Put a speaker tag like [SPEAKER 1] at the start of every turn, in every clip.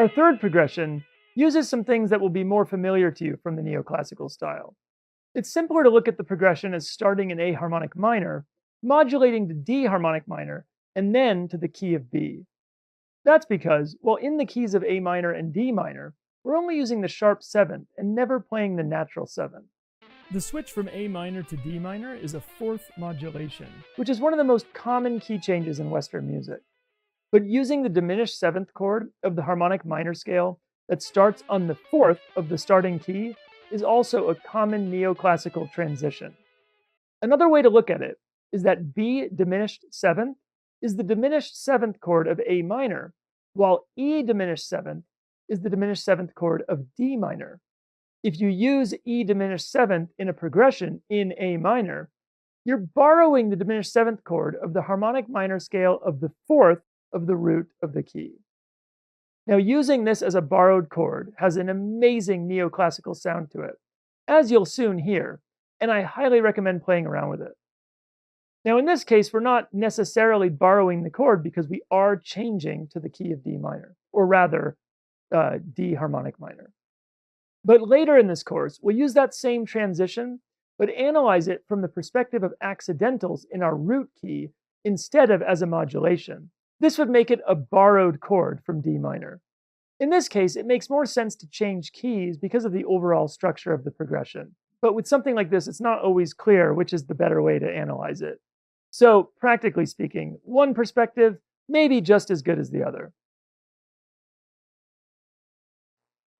[SPEAKER 1] Our third progression uses some things that will be more familiar to you from the neoclassical style. It's simpler to look at the progression as starting in A harmonic minor, modulating to D harmonic minor, and then to the key of B. That's because, while in the keys of A minor and D minor, we're only using the sharp 7th and never playing the natural 7th. The switch from A minor to D minor is a fourth modulation, which is one of the most common key changes in Western music. But using the diminished 7th chord of the harmonic minor scale that starts on the 4th of the starting key is also a common neoclassical transition. Another way to look at it is that B diminished 7th is the diminished 7th chord of A minor, while E diminished 7th is the diminished 7th chord of D minor. If you use E diminished 7th in a progression in A minor, you're borrowing the diminished 7th chord of the harmonic minor scale of the 4th of the root of the key. Now, using this as a borrowed chord has an amazing neoclassical sound to it, as you'll soon hear, and I highly recommend playing around with it. Now, in this case, we're not necessarily borrowing the chord because we are changing to the key of D minor, or rather, D harmonic minor. But later in this course, we'll use that same transition, but analyze it from the perspective of accidentals in our root key instead of as a modulation. This would make it a borrowed chord from D minor. In this case, it makes more sense to change keys because of the overall structure of the progression. But with something like this, it's not always clear which is the better way to analyze it. So, practically speaking, one perspective may be just as good as the other.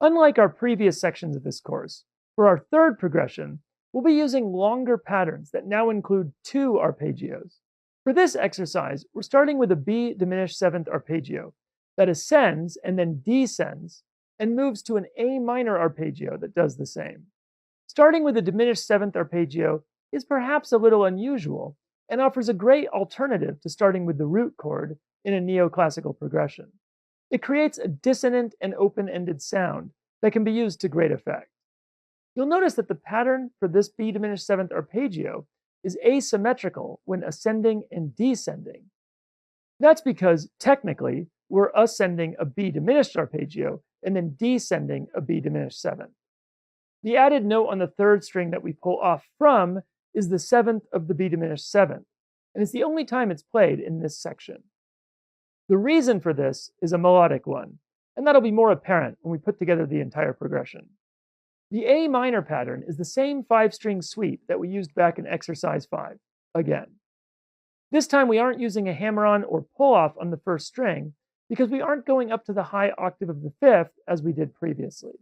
[SPEAKER 1] Unlike our previous sections of this course, for our third progression, we'll be using longer patterns that now include 2 arpeggios. For this exercise, we're starting with a B diminished 7th arpeggio that ascends and then descends and moves to an A minor arpeggio that does the same. Starting with a diminished 7th arpeggio is perhaps a little unusual and offers a great alternative to starting with the root chord in a neoclassical progression. It creates a dissonant and open-ended sound that can be used to great effect. You'll notice that the pattern for this B diminished 7th arpeggio is asymmetrical when ascending and descending. That's because, technically, we're ascending a B diminished arpeggio and then descending a B diminished 7th. The added note on the 3rd string that we pull off from is the 7th of the B diminished 7th, and it's the only time it's played in this section. The reason for this is a melodic one, and that'll be more apparent when we put together the entire progression. The A minor pattern is the same 5-string sweep that we used back in exercise 5, again. This time we aren't using a hammer-on or pull-off on the 1st string because we aren't going up to the high octave of the 5th as we did previously.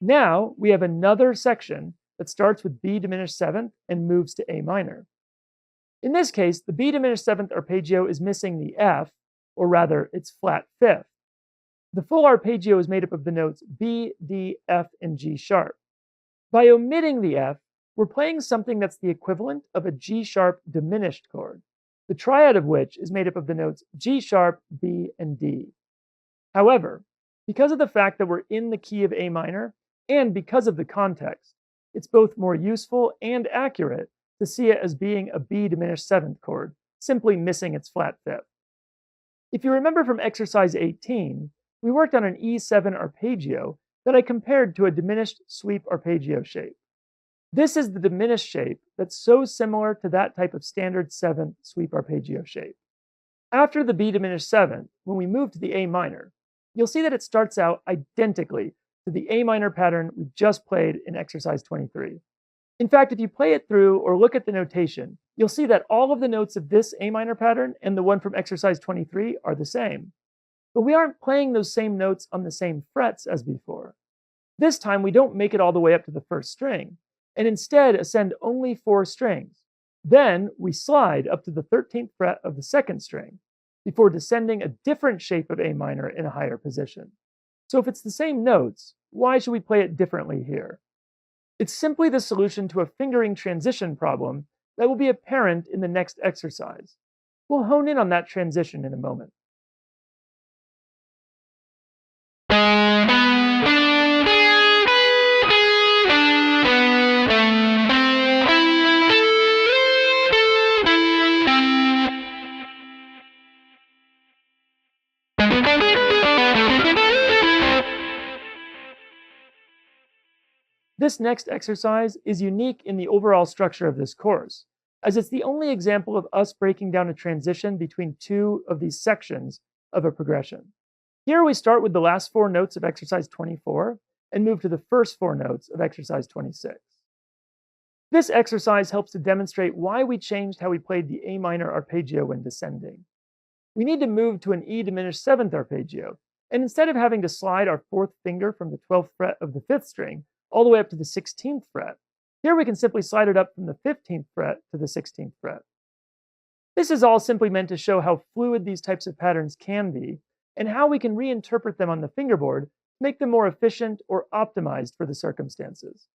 [SPEAKER 1] Now we have another section that starts with B diminished 7th and moves to A minor. In this case, the B diminished 7th arpeggio is missing the F, or rather, its flat 5th. The full arpeggio is made up of the notes B, D, F, and G sharp. By omitting the F, we're playing something that's the equivalent of a G sharp diminished chord, the triad of which is made up of the notes G sharp, B, and D. However, because of the fact that we're in the key of A minor, and because of the context, it's both more useful and accurate to see it as being a B diminished 7th chord, simply missing its flat 5th. If you remember from exercise 18, we worked on an E7 arpeggio that I compared to a diminished sweep arpeggio shape. This is the diminished shape that's so similar to that type of standard 7th sweep arpeggio shape. After the B diminished 7th, when we move to the A minor, you'll see that it starts out identically to the A minor pattern we just played in exercise 23. In fact, if you play it through or look at the notation, you'll see that all of the notes of this A minor pattern and the one from exercise 23 are the same. But we aren't playing those same notes on the same frets as before. This time, we don't make it all the way up to the 1st string, and instead ascend only 4 strings. Then we slide up to the 13th fret of the 2nd string, before descending a different shape of A minor in a higher position. So if it's the same notes, why should we play it differently here? It's simply the solution to a fingering transition problem that will be apparent in the next exercise. We'll hone in on that transition in a moment. This next exercise is unique in the overall structure of this course, as it's the only example of us breaking down a transition between two of these sections of a progression. Here we start with the last four notes of exercise 24 and move to the first four notes of exercise 26. This exercise helps to demonstrate why we changed how we played the A minor arpeggio when descending. We need to move to an E diminished seventh arpeggio, and instead of having to slide our fourth finger from the 12th fret of the fifth string all the way up to the 16th fret, here we can simply slide it up from the 15th fret to the 16th fret. This is all simply meant to show how fluid these types of patterns can be and how we can reinterpret them on the fingerboard to make them more efficient or optimized for the circumstances.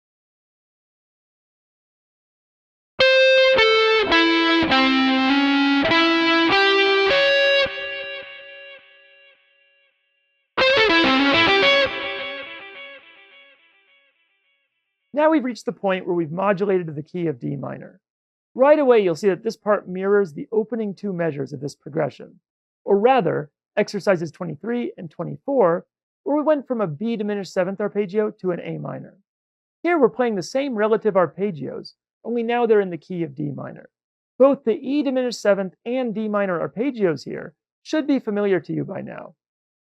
[SPEAKER 1] Now we've reached the point where we've modulated to the key of D minor. Right away, you'll see that this part mirrors the opening two measures of this progression, or rather, exercises 23 and 24, where we went from a B diminished seventh arpeggio to an A minor. Here we're playing the same relative arpeggios, only now they're in the key of D minor. Both the E diminished seventh and D minor arpeggios here should be familiar to you by now.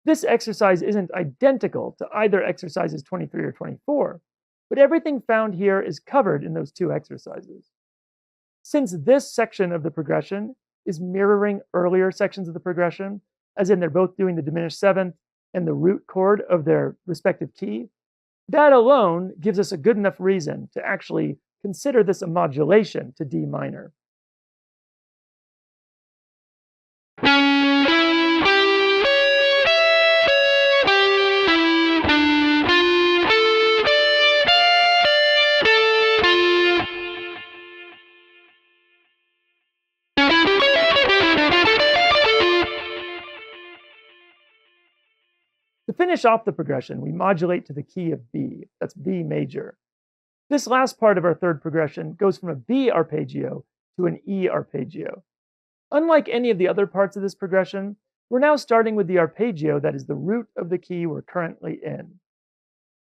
[SPEAKER 1] This exercise isn't identical to either exercises 23 or 24, but everything found here is covered in those two exercises. Since this section of the progression is mirroring earlier sections of the progression, as in they're both doing the diminished seventh and the root chord of their respective key, that alone gives us a good enough reason to actually consider this a modulation to D minor. To finish off the progression, we modulate to the key of B, that's B major. This last part of our third progression goes from a B arpeggio to an E arpeggio. Unlike any of the other parts of this progression, we're now starting with the arpeggio that is the root of the key we're currently in.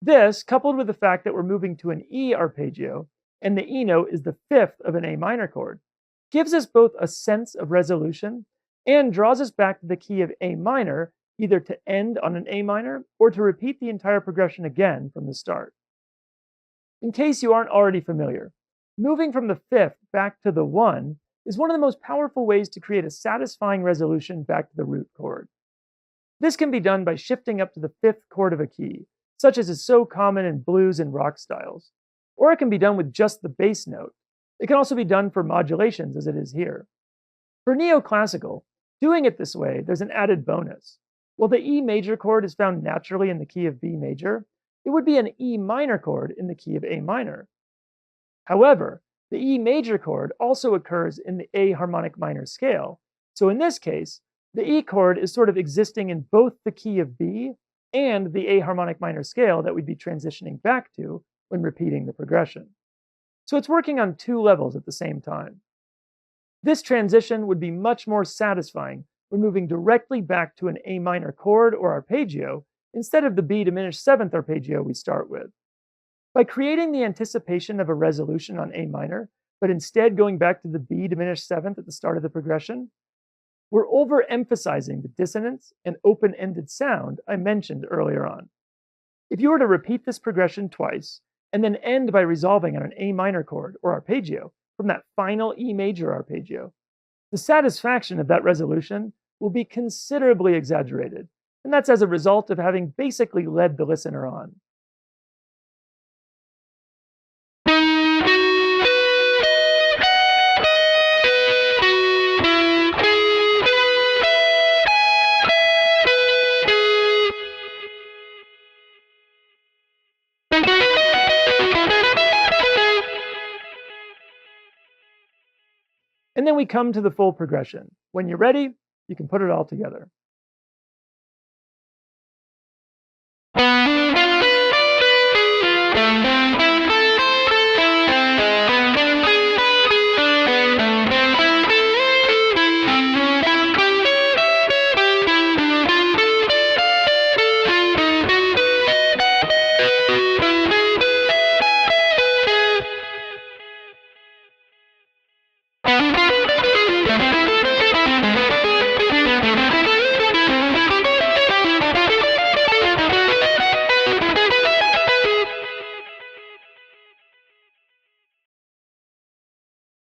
[SPEAKER 1] This, coupled with the fact that we're moving to an E arpeggio, and the E note is the fifth of an A minor chord, gives us both a sense of resolution and draws us back to the key of A minor, either to end on an A minor or to repeat the entire progression again from the start. In case you aren't already familiar, moving from the fifth back to the one is one of the most powerful ways to create a satisfying resolution back to the root chord. This can be done by shifting up to the fifth chord of a key, such as is so common in blues and rock styles, or it can be done with just the bass note. It can also be done for modulations as it is here. For neoclassical, doing it this way, there's an added bonus. While the E major chord is found naturally in the key of B major, it would be an E minor chord in the key of A minor. However, the E major chord also occurs in the A harmonic minor scale, so in this case, the E chord is sort of existing in both the key of B and the A harmonic minor scale that we'd be transitioning back to when repeating the progression. So it's working on two levels at the same time. This transition would be much more satisfying when moving directly back to an A minor chord or arpeggio instead of the B diminished seventh arpeggio we start with. By creating the anticipation of a resolution on A minor, but instead going back to the B diminished seventh at the start of the progression, we're overemphasizing the dissonance and open-ended sound I mentioned earlier on. If you were to repeat this progression twice, and then end by resolving on an A minor chord or arpeggio from that final E major arpeggio, the satisfaction of that resolution will be considerably exaggerated, and that's as a result of having basically led the listener on. And then we come to the full progression. When you're ready, you can put it all together.